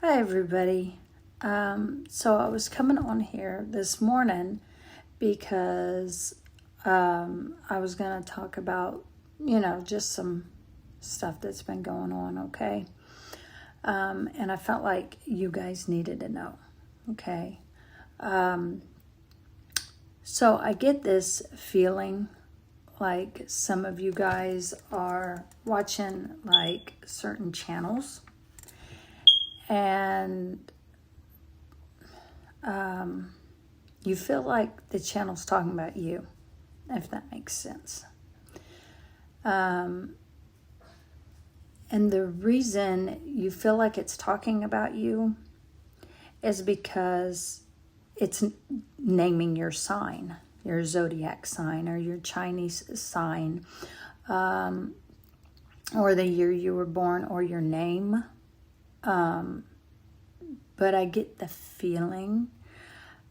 Hi, everybody. So I was coming on here this morning because I was going to talk about, just some stuff that's been going on, okay? And I felt like you guys needed to know, okay? So I get this feeling like some of you guys are watching like certain channels and you feel like the channel's talking about you, if that makes sense. And the reason you feel like it's talking about you is because it's naming your sign, your zodiac sign, or your Chinese sign, or the year you were born, or your name. But I get the feeling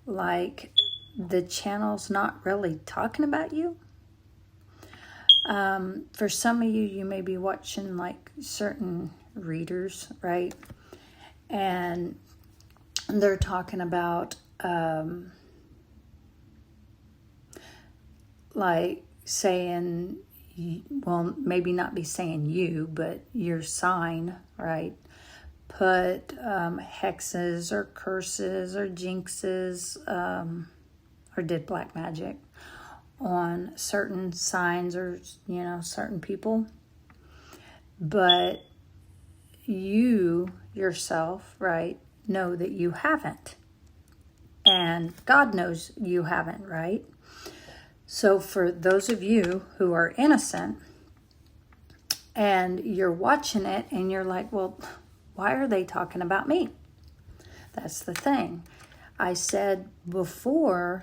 like the channel's not really talking about you. For some of you, you may be watching like certain readers, right? And they're talking about like saying, well, maybe not be saying you, but your sign, right? Put hexes or curses or jinxes or did black magic on certain signs or, certain people. But you yourself, right, know that you haven't. And God knows you haven't, right? So for those of you who are innocent and you're watching it and you're like, well, why are they talking about me? That's the thing. I said before,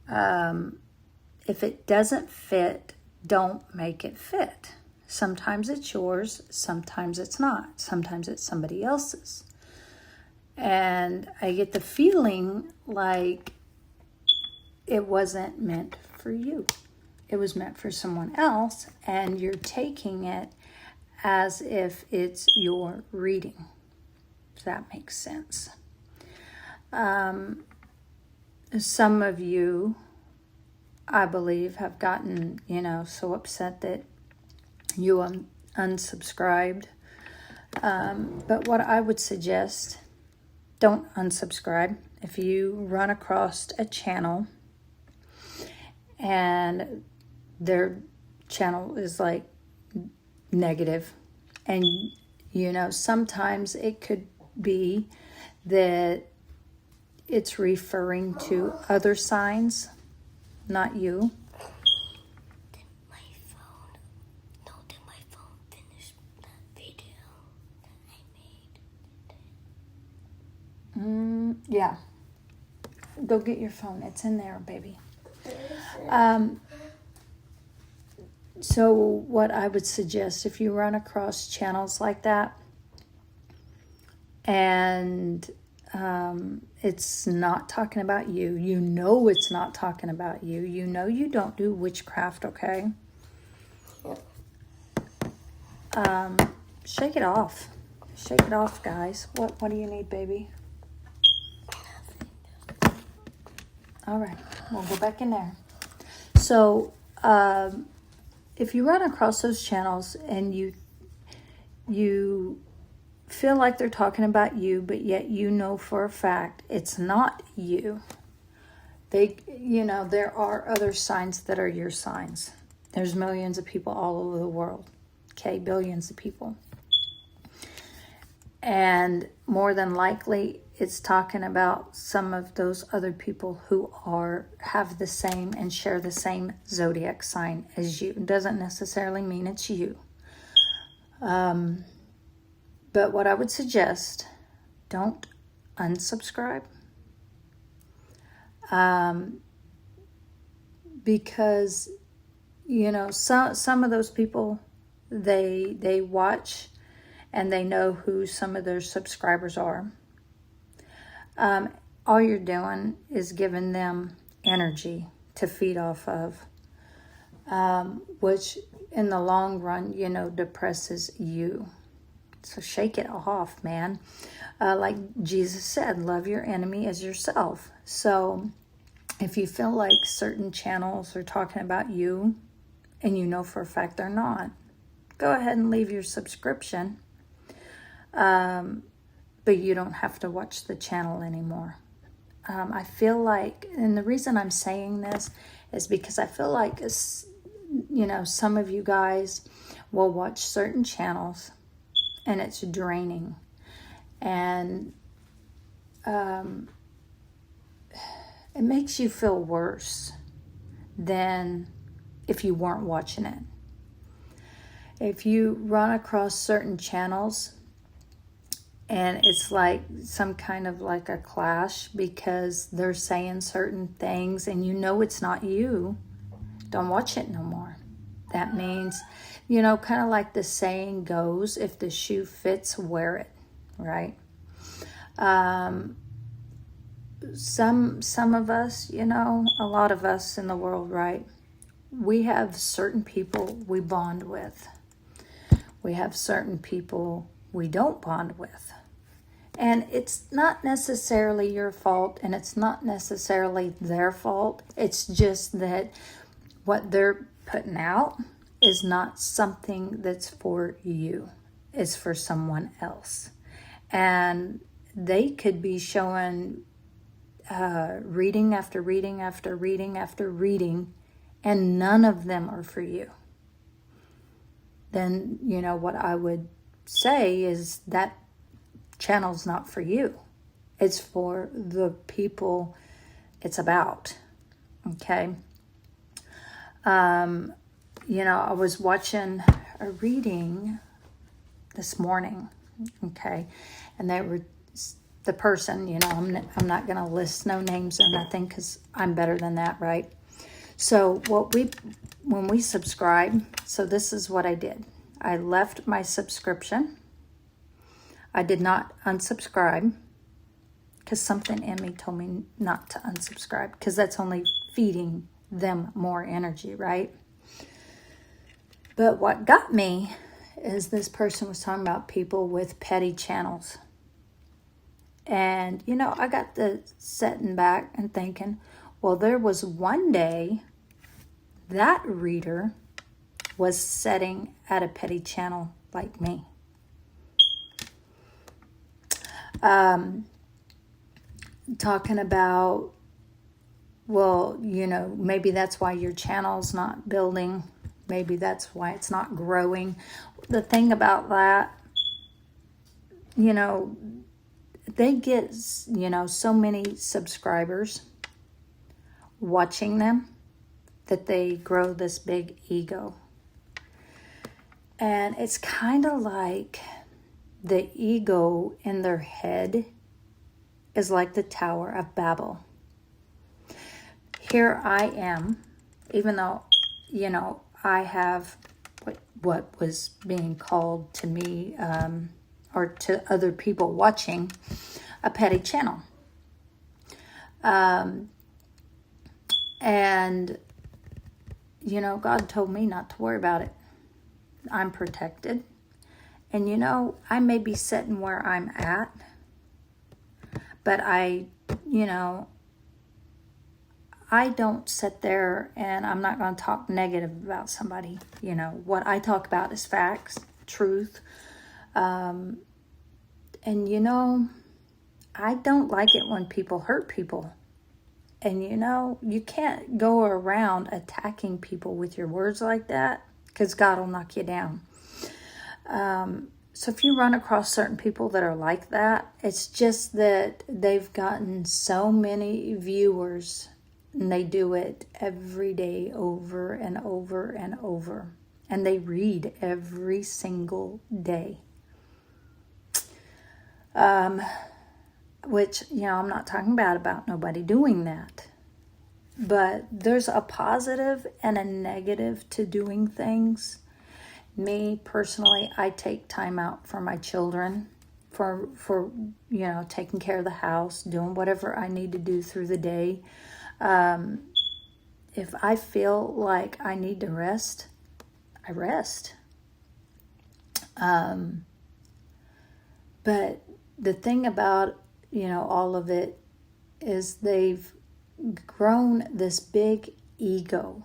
if it doesn't fit, don't make it fit. Sometimes it's yours, sometimes it's not. Sometimes it's somebody else's. And I get the feeling like it wasn't meant for you. It was meant for someone else, and you're taking it as if it's your reading. If that makes sense. Some of you, I believe, have gotten, so upset that you unsubscribed. But what I would suggest, don't unsubscribe. If you run across a channel and their channel is like negative, and sometimes it could be that it's referring to other signs, not you. Did my phone finish that video that I made? Yeah. Go get your phone. It's in there, baby. So what I would suggest, if you run across channels like that and it's not talking about you, it's not talking about you, you don't do witchcraft, okay? Shake it off. Shake it off, guys. What do you need, baby? All right, we'll go back in there. So, if you run across those channels and you feel like they're talking about you, but yet you know for a fact it's not you. There are other signs that are your signs. There's millions of people all over the world. Okay, billions of people. And more than likely, it's talking about some of those other people who have the same and share the same zodiac sign as you. It doesn't necessarily mean it's you. But what I would suggest, don't unsubscribe. Because, some of those people, they watch and they know who some of their subscribers are. All you're doing is giving them energy to feed off of, which in the long run, depresses you. So shake it off, man. Like Jesus said, love your enemy as yourself. So if you feel like certain channels are talking about you and you know for a fact they're not, go ahead and leave your subscription. But you don't have to watch the channel anymore. I feel like, and the reason I'm saying this is because I feel like, some of you guys will watch certain channels and it's draining. And it makes you feel worse than if you weren't watching it. If you run across certain channels and it's like some kind of like a clash because they're saying certain things and you know it's not you, don't watch it no more. That means, kind of like the saying goes, if the shoe fits, wear it, right? Some of us, a lot of us in the world, right? We have certain people we bond with. We have certain people we don't bond with. And it's not necessarily your fault and it's not necessarily their fault. It's just that what they're putting out is not something that's for you. It's for someone else. And they could be showing reading after reading after reading after reading, and none of them are for you. Then, what I would say is that channel's not for you. It's for the people it's about. Okay. I was watching a reading this morning. Okay. And the person, I'm not going to list no names or nothing because I'm better than that, right? So when we subscribe, so this is what I did. I left my subscription. I did not unsubscribe because something in me told me not to unsubscribe because that's only feeding them more energy, right? But what got me is this person was talking about people with petty channels. And, I got to sitting back and thinking, well, there was one day that reader was sitting at a petty channel like me. Talking about, well, maybe that's why your channel's not building. Maybe that's why it's not growing. The thing about that, they get, so many subscribers watching them that they grow this big ego. And it's kind of like the ego in their head is like the Tower of Babel. Here I am, even though, I have what was being called to me, or to other people watching, a petty channel. And, God told me not to worry about it. I'm protected. And, I may be sitting where I'm at, but I don't sit there and I'm not going to talk negative about somebody. What I talk about is facts, truth. And, I don't like it when people hurt people. And, you can't go around attacking people with your words like that because God will knock you down. So if you run across certain people that are like that, it's just that they've gotten so many viewers and they do it every day over and over and over. And they read every single day. Which, I'm not talking bad about nobody doing that. But there's a positive and a negative to doing things. Me, personally, I take time out for my children, for taking care of the house, doing whatever I need to do through the day. If I feel like I need to rest, I rest. But the thing about, all of it is they've grown this big ego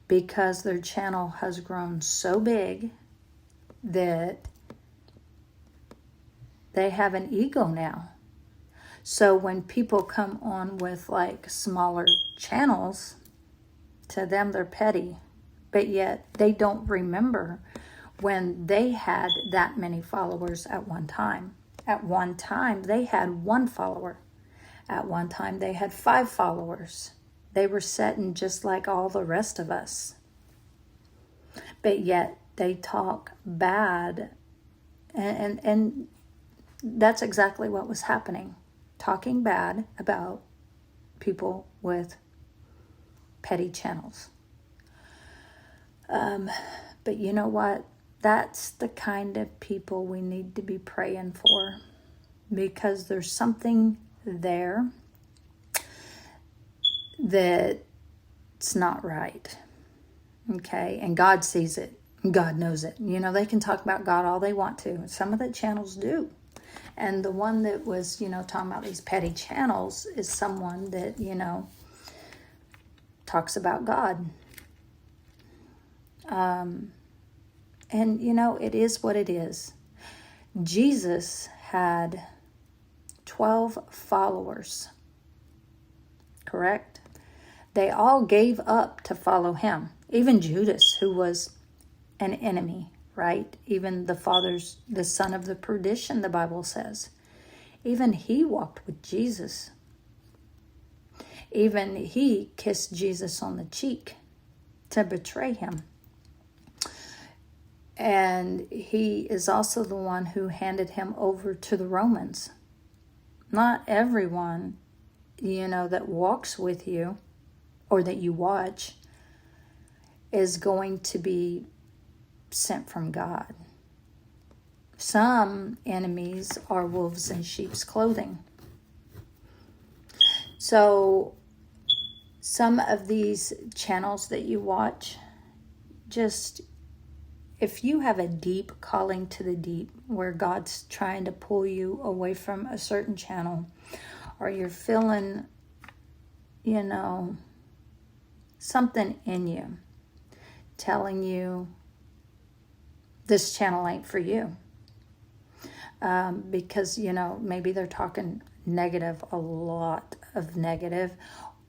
because their channel has grown so big that they have an ego now. So when people come on with like smaller channels, to them they're petty, but yet they don't remember when they had that many followers at one time. At one time, they had 1 follower. At one time, they had 5 followers. They were setting just like all the rest of us. But yet, they talk bad. And that's exactly what was happening. Talking bad about people with petty channels. But you know what? That's the kind of people we need to be praying for, because there's something there that's not right. Okay? And God sees it. God knows it. They can talk about God all they want to. Some of the channels do. And the one that was, talking about these petty channels is someone that, talks about God. And, it is what it is. Jesus had 12 followers, correct? They all gave up to follow him. Even Judas, who was an enemy, right? Even the son of the perdition, the Bible says. Even he walked with Jesus. Even he kissed Jesus on the cheek to betray him. And he is also the one who handed him over to the Romans. Not everyone, that walks with you or that you watch is going to be sent from God. Some enemies are wolves in sheep's clothing. So some of these channels that you watch, just if you have a deep calling to the deep where God's trying to pull you away from a certain channel, or you're feeling, something in you telling you this channel ain't for you. Because, maybe they're talking negative, a lot of negative,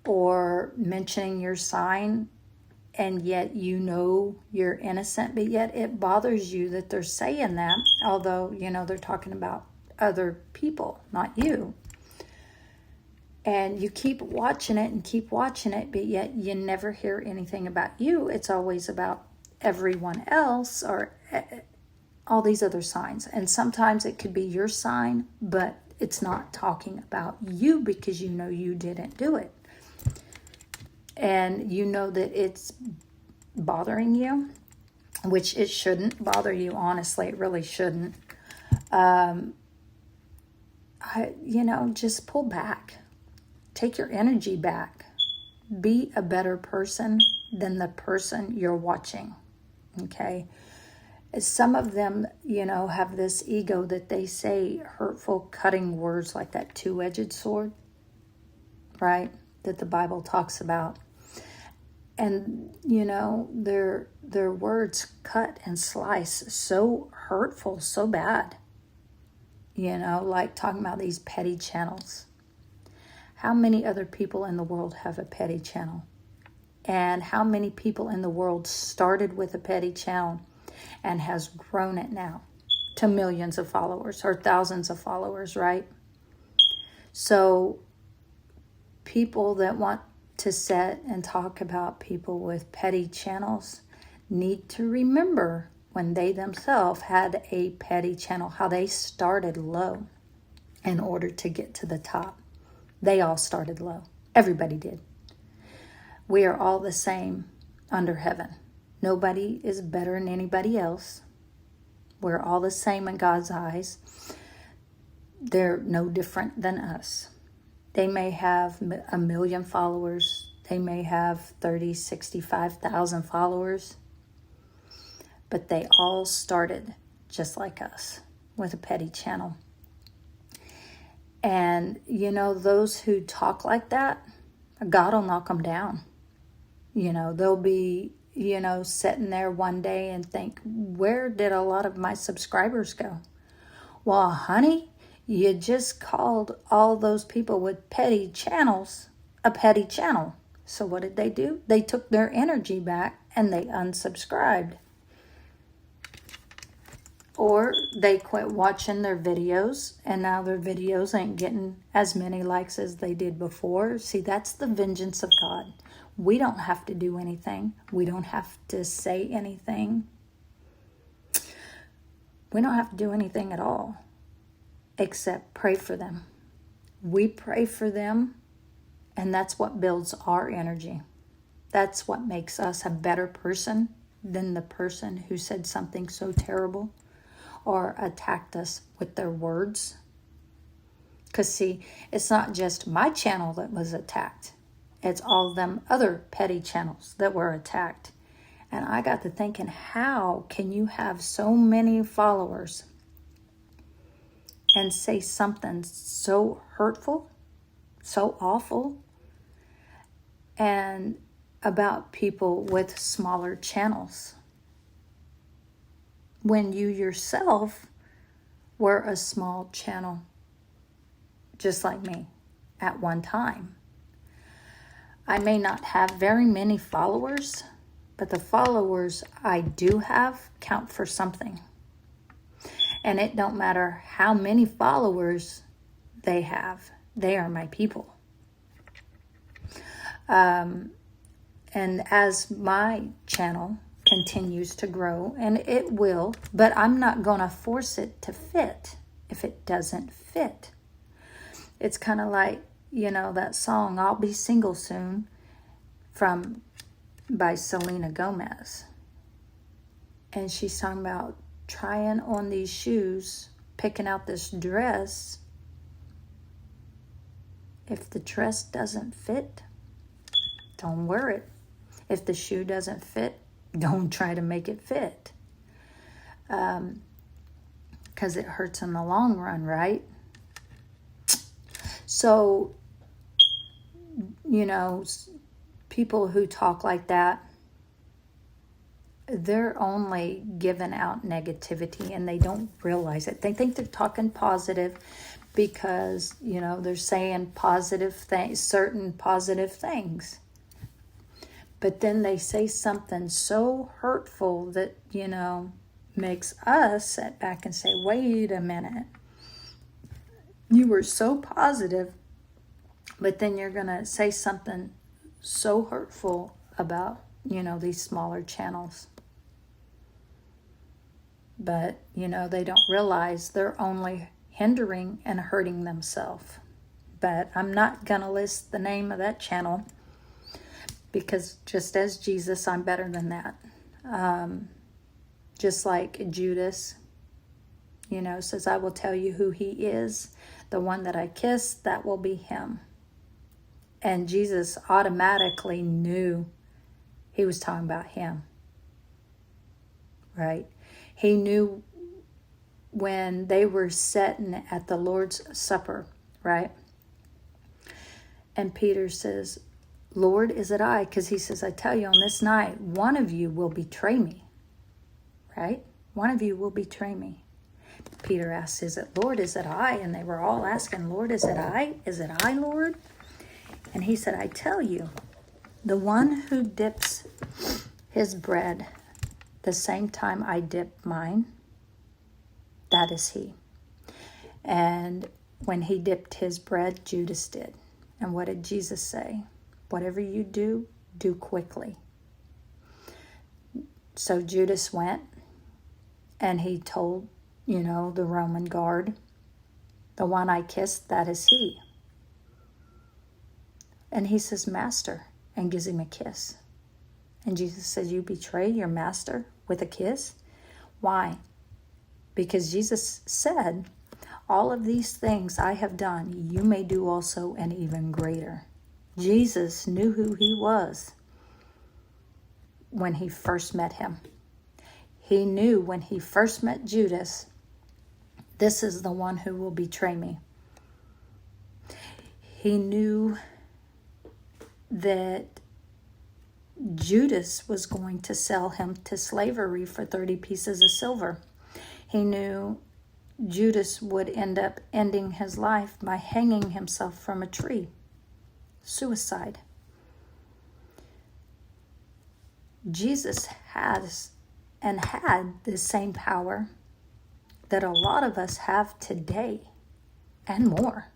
or mentioning your sign, and yet you're innocent, but yet it bothers you that they're saying that, although, they're talking about other people, not you. And you keep watching it, but yet you never hear anything about you. It's always about everyone else or all these other signs. And sometimes it could be your sign, but it's not talking about you because you didn't do it. And that it's bothering you, which it shouldn't bother you, honestly. It really shouldn't. Just pull back. Take your energy back. Be a better person than the person you're watching. Okay? Some of them, have this ego that they say hurtful, cutting words like that 2-edged sword, right? That the Bible talks about. And, their words cut and slice so hurtful, so bad. Like talking about these petty channels. How many other people in the world have a petty channel? And how many people in the world started with a petty channel and has grown it now to millions of followers or thousands of followers, right? So people that want to set and talk about people with petty channels need to remember when they themselves had a petty channel, how they started low in order to get to the top. They all started low. Everybody did. We are all the same under heaven. Nobody is better than anybody else. We're all the same in God's eyes. They're no different than us. They may have 1 million followers. They may have 30, 65,000 followers. But they all started just like us. with a petty channel. And, those who talk like that, God will knock them down. They'll be, sitting there one day and think, where did a lot of my subscribers go? Well, honey, you just called all those people with petty channels a petty channel. So what did they do? They took their energy back and they unsubscribed. Or they quit watching their videos, and now their videos ain't getting as many likes as they did before. See, that's the vengeance of God. We don't have to do anything. We don't have to say anything. We don't have to do anything at all except pray for them. We pray for them, and that's what builds our energy. That's what makes us a better person than the person who said something so terrible or attacked us with their words. Because see, it's not just my channel that was attacked. It's all them other petty channels that were attacked. And I got to thinking, how can you have so many followers and say something so hurtful, so awful, and about people with smaller channels, when you yourself were a small channel, just like me, at one time. I may not have very many followers, but the followers I do have count for something. And it don't matter how many followers they have, they are my people. And as my channel continues to grow, and it will, but I'm not going to force it to fit if it doesn't fit. It's kind of like, that song, I'll Be Single Soon, by Selena Gomez. And she's talking about trying on these shoes, picking out this dress. If the dress doesn't fit, don't wear it. If the shoe doesn't fit, don't try to make it fit. Because it hurts in the long run, right? So, people who talk like that, they're only giving out negativity and they don't realize it. They think they're talking positive because, they're saying positive things, certain positive things. But then they say something so hurtful that, makes us sit back and say, wait a minute. You were so positive, but then you're going to say something so hurtful about, these smaller channels. But, they don't realize they're only hindering and hurting themselves. But I'm not going to list the name of that channel because just as Jesus, I'm better than that. Just like Judas, says, I will tell you who he is. The one that I kiss, that will be him. And Jesus automatically knew he was talking about him. Right? He knew when they were sitting at the Lord's Supper, right? And Peter says, Lord, is it I? Because he says, I tell you, on this night, one of you will betray me. Right? One of you will betray me. Peter asks, is it Lord? Is it I? And they were all asking, Lord, is it I? Is it I, Lord? And he said, I tell you, the one who dips his bread the same time I dip mine, that is he. And when he dipped his bread, Judas did. And what did Jesus say? Whatever you do, do quickly. So Judas went and he told, the Roman guard, the one I kissed, that is he. And he says, Master, and gives him a kiss. And Jesus says, you betray your master with a kiss? Why? Because Jesus said, all of these things I have done, you may do also, and even greater. Jesus knew who he was when he first met him. He knew when he first met Judas This is the one who will betray me. He knew that Judas was going to sell him to slavery for 30 pieces of silver. He knew Judas would end up ending his life by hanging himself from a tree. Suicide. Jesus has and had the same power that a lot of us have today and more.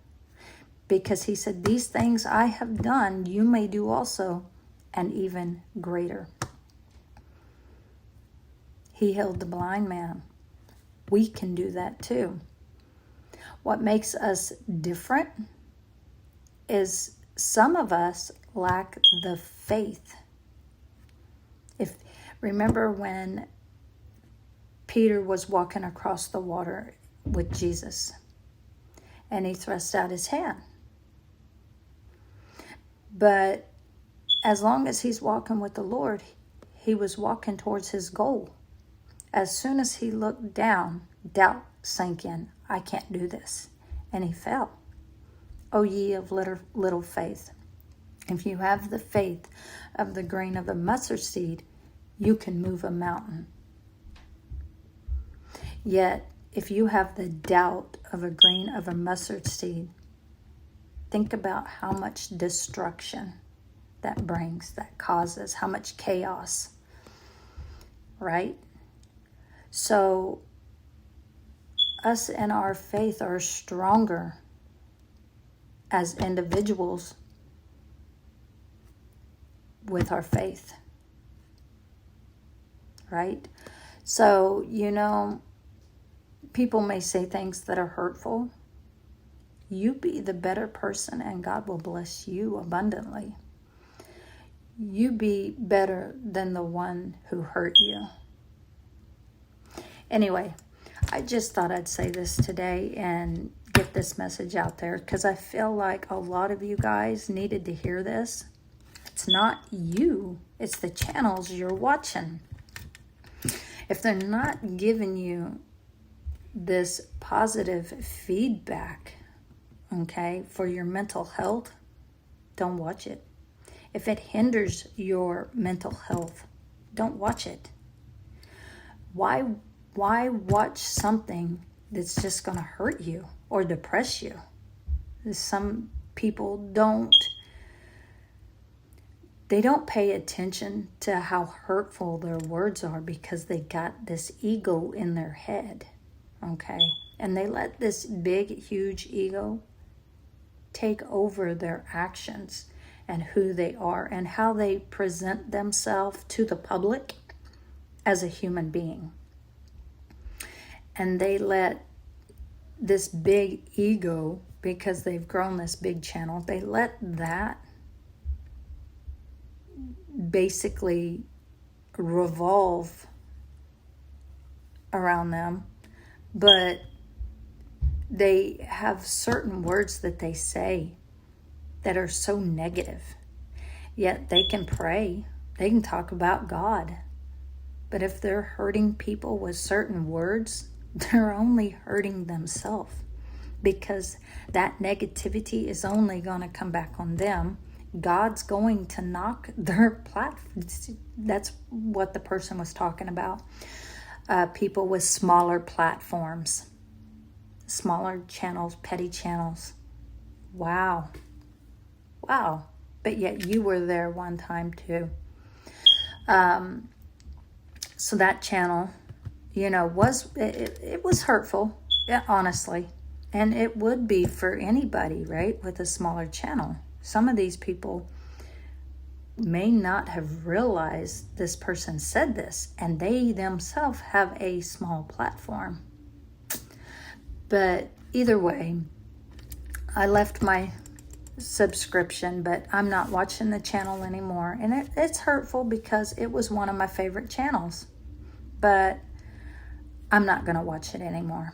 Because he said, these things I have done, you may do also, and even greater. He healed the blind man. We can do that too. What makes us different is some of us lack the faith. Remember when Peter was walking across the water with Jesus and he thrust out his hand. But as long as he's walking with the Lord, he was walking towards his goal. As soon as he looked down, doubt sank in. I can't do this. And he fell. O ye of little faith. If you have the faith of the grain of a mustard seed, you can move a mountain. Yet, if you have the doubt of a grain of a mustard seed, think about how much destruction that brings, that causes, how much chaos, right? So, us and our faith are stronger as individuals with our faith, right? So, people may say things that are hurtful. You be the better person and God will bless you abundantly. You be better than the one who hurt you. Anyway, I just thought I'd say this today and get this message out there because I feel like a lot of you guys needed to hear this. It's not you, it's the channels you're watching. If they're not giving you this positive feedback, okay, for your mental health, don't watch it. If it hinders your mental health, don't watch it. Why watch something that's just going to hurt you or depress you? Some people don't pay attention to how hurtful their words are because they got this ego in their head, okay? And they let this big, huge ego take over their actions and who they are and how they present themselves to the public as a human being. And they let this big ego, because they've grown this big channel, they let that basically revolve around them. But they have certain words that they say that are so negative. Yet they can pray. They can talk about God. But if they're hurting people with certain words, they're only hurting themselves. Because that negativity is only going to come back on them. God's going to knock their platforms. That's what the person was talking about. People with smaller platforms. Smaller channels, petty channels. Wow. But yet you were there one time too. So that channel, it was hurtful, yeah, honestly. And it would be for anybody, right, with a smaller channel. Some of these people may not have realized this person said this, and they themselves have a small platform. But either way, I left my subscription, but I'm not watching the channel anymore. And it's hurtful because it was one of my favorite channels. But I'm not going to watch it anymore.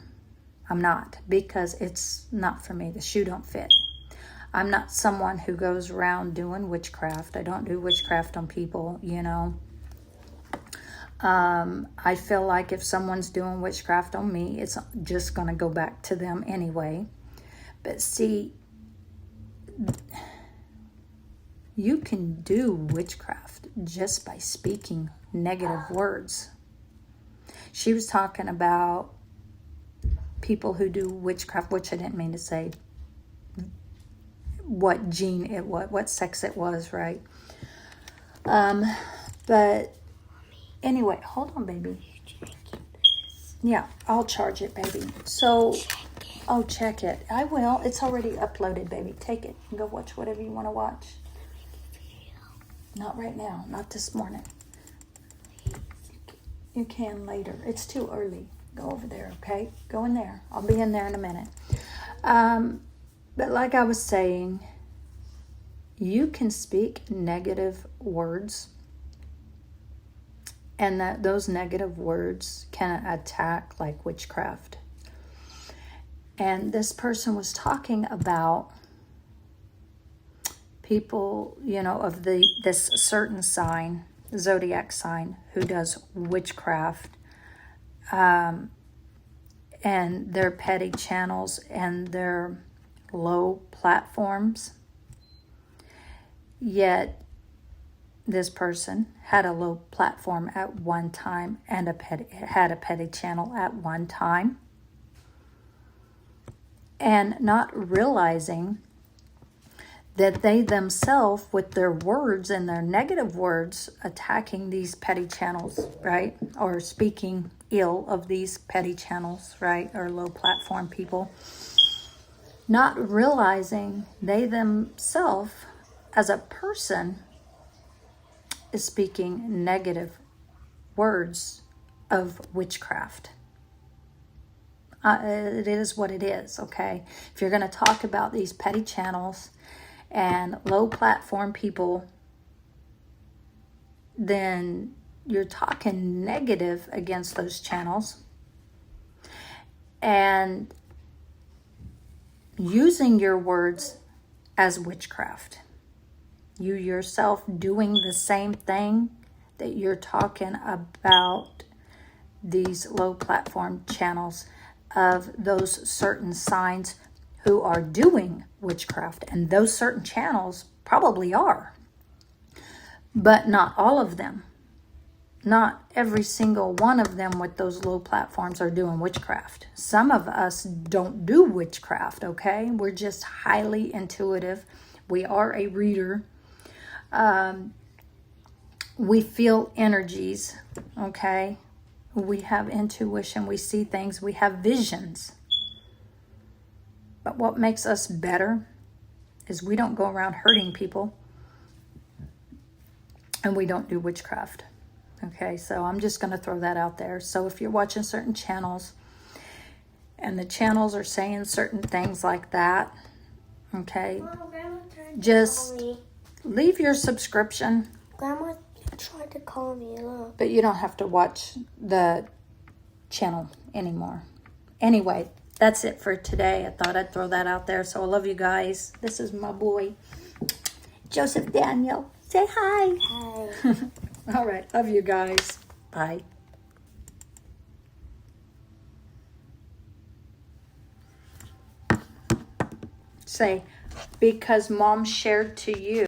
I'm not, because it's not for me. The shoe don't fit. I'm not someone who goes around doing witchcraft. I don't do witchcraft on people, I feel like if someone's doing witchcraft on me, it's just going to go back to them anyway. But see, you can do witchcraft just by speaking negative words. She was talking about people who do witchcraft, which I didn't mean to say what gene it was, what sex it was, right? But anyway, hold on, baby. Yeah, I'll charge it, baby. So, oh, check it. I will. It's already uploaded, baby. Take it and go watch whatever you want to watch. Not right now. Not this morning. You can later. It's too early. Go over there, okay? Go in there. I'll be in there in a minute. But like I was saying, you can speak negative words, and that those negative words can attack like witchcraft. And this person was talking about people, of this certain sign, zodiac sign, who does witchcraft, and their petty channels and their low platforms. Yet this person had a low platform at one time and had a petty channel at one time, and not realizing that they themselves, with their words and their negative words, attacking these petty channels, right? Or speaking ill of these petty channels, right? Or low platform people. Not realizing they themselves, as a person, is speaking negative words of witchcraft. It is what it is, okay? If you're going to talk about these petty channels and low platform people, then you're talking negative against those channels and using your words as witchcraft. You yourself doing the same thing that you're talking about these low platform channels of those certain signs who are doing witchcraft. And those certain channels probably are. But not all of them. Not every single one of them with those low platforms are doing witchcraft. Some of us don't do witchcraft, okay? We're just highly intuitive. We are a reader. We feel energies, okay? We have intuition. We see things. We have visions. But what makes us better is we don't go around hurting people, and we don't do witchcraft. Okay, so I'm just going to throw that out there. So if you're watching certain channels and the channels are saying certain things like that, okay, just leave your subscription. Grandma tried to call me, look. But you don't have to watch the channel anymore. Anyway, that's it for today. I thought I'd throw that out there. So I love you guys. This is my boy, Joseph Daniel. Say hi. Hi. All right. Love you guys. Bye. Say, because Mom shared to you.